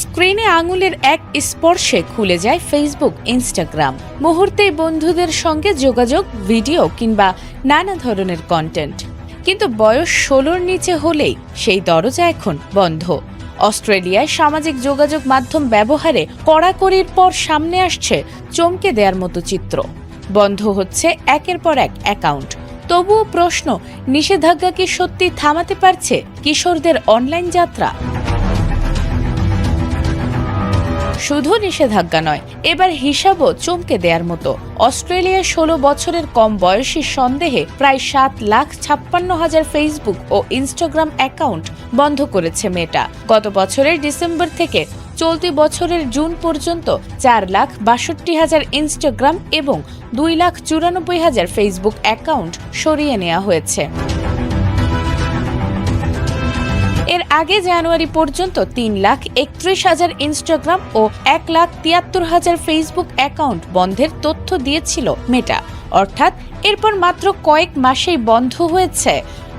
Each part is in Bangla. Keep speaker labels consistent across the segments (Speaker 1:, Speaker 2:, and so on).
Speaker 1: স্ক্রিনে আঙুলের এক স্পর্শে খুলে যায় ফেসবুক, ইনস্টাগ্রাম। মুহূর্তেই বন্ধুদের সঙ্গে যোগাযোগ, ভিডিও কিংবা নানা ধরনের কন্টেন্ট। কিন্তু বয়স 16-র নিচে হলেই সেই দরজা এখন বন্ধ। অস্ট্রেলিয়ায় সামাজিক যোগাযোগ মাধ্যম ব্যবহারে কড়াকড়ির পর সামনে আসছে চমকে দেওয়ার মতো চিত্র। বন্ধ হচ্ছে একের পর এক অ্যাকাউন্ট। তবুও প্রশ্ন, নিষেধাজ্ঞা কি সত্যি থামাতে পারছে কিশোরদের অনলাইন যাত্রা? শুধু নিষেধাজ্ঞা নয়, এবার হিসাবও চমকে দেওয়ার মতো। অস্ট্রেলিয়ায় 16 বছরের কম বয়সী সন্দেহে প্রায় 7,56,000 ফেসবুক ও ইনস্টাগ্রাম অ্যাকাউন্ট বন্ধ করেছে মেটা। গত বছরের ডিসেম্বর থেকে চলতি বছরের জুন পর্যন্ত 4,62,000 ইনস্টাগ্রাম এবং 2,94,000 ফেসবুক অ্যাকাউন্ট সরিয়ে নেওয়া হয়েছে। এর আগে জানুয়ারি পর্যন্ত 3,31,000 ইনস্টাগ্রাম ও 1,73,000 ফেসবুক অ্যাকাউন্ট বন্ধের তথ্য দিয়েছিল মেটা। অর্থাৎ এরপর মাত্র কয়েক মাসেই বন্ধ হয়েছে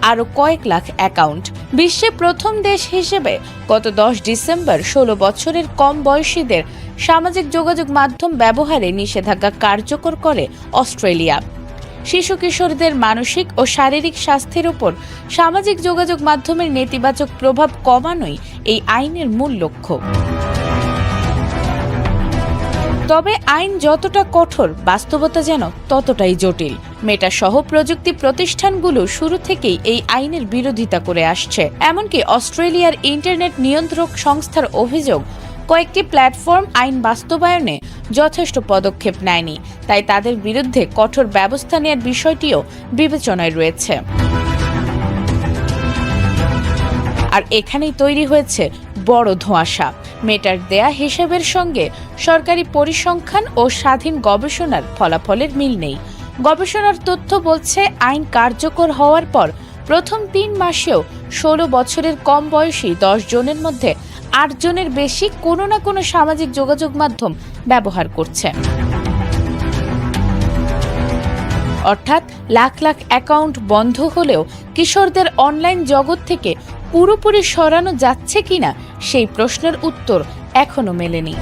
Speaker 1: আরও কয়েক লাখ অ্যাকাউন্ট। বিশ্বে প্রথম দেশ হিসেবে গত 10 ডিসেম্বর 16 বছরের কম বয়সীদের সামাজিক যোগাযোগ মাধ্যম ব্যবহারে নিষেধাজ্ঞা কার্যকর করে অস্ট্রেলিয়া। শিশু কিশোরদের মানসিক ও শারীরিক স্বাস্থ্যের উপর সামাজিক যোগাযোগ মাধ্যমের নেতিবাচক প্রভাব কমানোই এই আইনের মূল লক্ষ্য। তবে আইন যতটা কঠোর, বাস্তবতা যেন ততটাই জটিল। মেটা সহ প্রযুক্তি প্রতিষ্ঠানগুলো শুরু থেকেই এই আইনের বিরোধিতা করে আসছে। এমনকি অস্ট্রেলিয়ার ইন্টারনেট নিয়ন্ত্রক সংস্থার অভিযোগ, কয়েকটি প্ল্যাটফর্ম আইন বাস্তবায়নে যথেষ্ট পদক্ষেপ নেয়নি, তাই তাদের বিরুদ্ধে কঠোর ব্যবস্থা নেওয়ার বিষয়টিও বিবেচনায় রয়েছে। আর এখানেই তৈরি হয়েছে বড় ধোঁয়াশা। মেটার দেয়া হিসেবের সঙ্গে সরকারি পরিসংখ্যান ও স্বাধীন গবেষণার ফলাফলের মিল নেই। গবেষণার তথ্য বলছে, আইন কার্যকর হওয়ার পর প্রথম 3 মাসেও 16 বছরের কম বয়সী 10 জনের মধ্যে 8 জনের বেশি কোনো না কোনো সামাজিক যোগাযোগ মাধ্যম ব্যবহার করছে। অর্থাৎ লাখ লাখ অ্যাকাউন্ট বন্ধ হলেও কিশোরদের অনলাইন জগৎ থেকে পুরোপুরি সরানো যাচ্ছে কিনা সেই প্রশ্নের উত্তর এখনো মেলেনি।